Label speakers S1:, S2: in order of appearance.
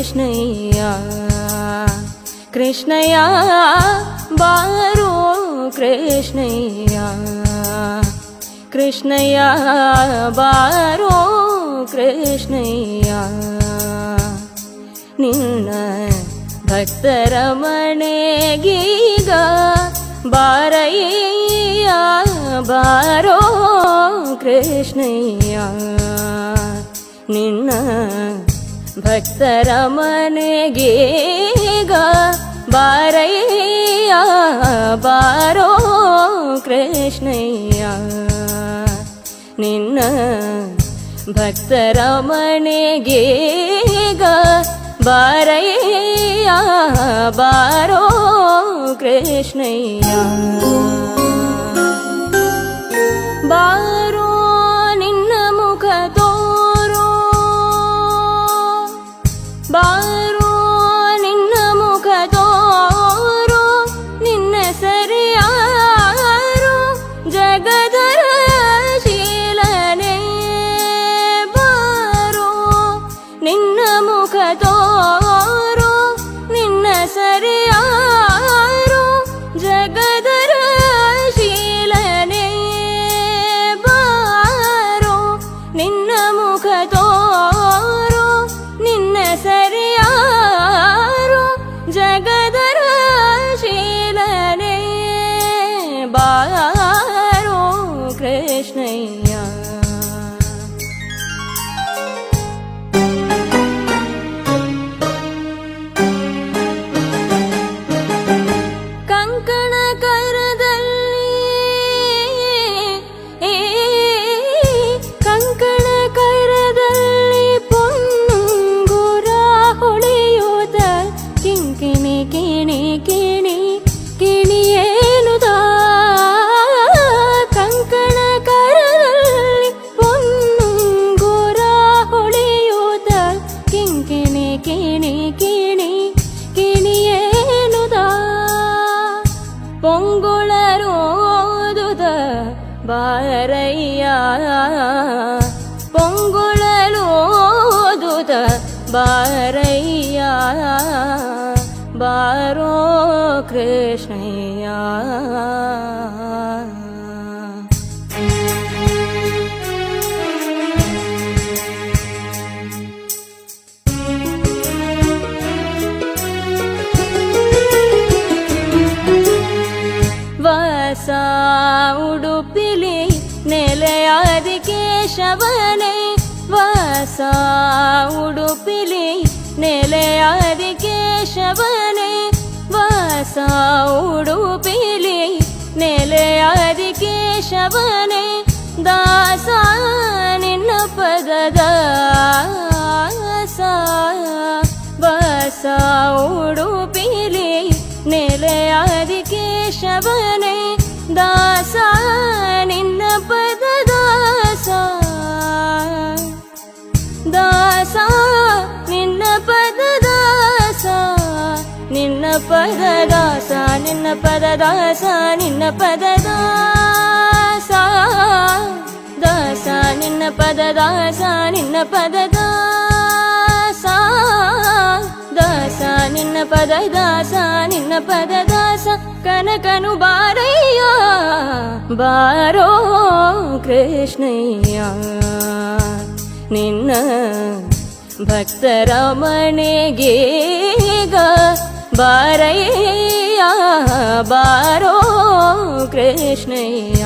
S1: ಕೃಷ್ಣಯ್ಯ ಕೃಷ್ಣಯ್ಯ ಬಾರೋ ಕೃಷ್ಣಯ್ಯ ಕೃಷ್ಣಯ್ಯ ಬಾರೋ ಕೃಷ್ಣಯ್ಯ ನಿನ್ನ ಭಕ್ತರ ಮನೆಗೀಗ ಬಾರಯ್ಯ ಬಾರೋ ಕೃಷ್ಣಯ್ಯ ನಿನ್ನ ಭಕ್ತರ ಮನೆಗೀಗ ಬಾರಯ್ಯ ಬಾರೋ ಕೃಷ್ಣಯ್ಯ ನಿನ್ನ ಭಕ್ತರ ಮನೆಗೀಗ ಬಾರಯ್ಯ ಬಾರೋ ಕೃಷ್ಣಯ್ಯ ಬಾರೋ ನಿನ್ನ ಮುಖ ತೋರೋ ಬಾರೋ ನಿನ್ನ ಮುಖ ತೋರೋ ನಿನ್ನ ಸರಿಯಾರೋ ಜಗದರ ಶೀಲನೆ ಬಾರೋ ನಿನ್ನ ಮುಖ ತೋರೋ ನಿನ್ನ ಸರಿಯಾರೋ ಜಗದರ ಶೀಲನೆ ಬಾರೋ ನಿನ್ನ ಮುಖ ತೋರೋ ನಿನ್ನ ಸರಿಯಾರೋ ಜಗದರ ಶೀಲನೆ ಬಾರೋ ಕೃಷ್ಣಯ್ಯ ಕಂಕಣ ಕರದಲ್ಲಿ ಕಂಕಣ ಕರದಲ್ಲಿ ಪೊನ್ನುಂಗುರ ಹೊಳೆಯುತ್ತ ಕಿಂಕಿಣಿ ಕಿಣಿ ಕಿಣಿ ಕಿಣಿಯೇನುದ ಕಂಕಣ ಕರದಲ್ಲಿ ಪೊನ್ನುಂಗುರ ಹೊಳೆಯುತ್ತ ಕಿಂಕಿಣಿ ಕಿಣಿ ಕಿಣಿ ಕಿಣಿಯೇನುದ ಪೊಂಗುಳರೋದುದ ಬಾರಯ್ಯ ಪೊಂಗುಳರೋದುದ ಬಾರಯ್ಯ ಬಾರೋ ಕೃಷ್ಣಯ್ಯ ವಾಸ ಉಡುಪಿಲಿ ನೆಲೆಯಾದಿ ಕೇಶವನೇ ವಾಸ ಉಡುಪಿಲಿ ನೆಲೆಯಾದಿ ಕೇಶವನೇ ವಾಸ ಉಡುಪಿಲಿ ನೆಲೆಯಾದಿ ಕೇಶವನೇ ದಾಸ ನಿನ್ನ ಪದದ ವಾಸ ಉಡುಪಿಲಿ ನೆಲೆಯಾದಿ ಕೇಶವನೇ ದಾಸ ನಿನ್ನ ಪದ ದಾಸ ದಾಸ ನಿನ್ನ ಪದ ದಾಸ ನಿನ್ನ ಪದ ದಾಸ ನಿನ್ನ ಪದ ದಾಸ ನಿನ್ನ ಪದ ದಾಸ ದಾಸ ನಿನ್ನ ಪದ ದಾಸ ನಿನ್ನ ಪದ ದಾಸ ದಾಸ ನಿನ್ನ ಪದ ದಾಸ ನಿನ್ನ ಪದ ದಾಸ ಕನಕನು ಬಾರಯ್ಯ ಬಾರೋ ಕೃಷ್ಣಯ್ಯ ನಿನ್ನ ಭಕ್ತರ ಮನೆಗೀಗ ಬಾರಯ್ಯ ಬಾರೋ ಕೃಷ್ಣಯ್ಯ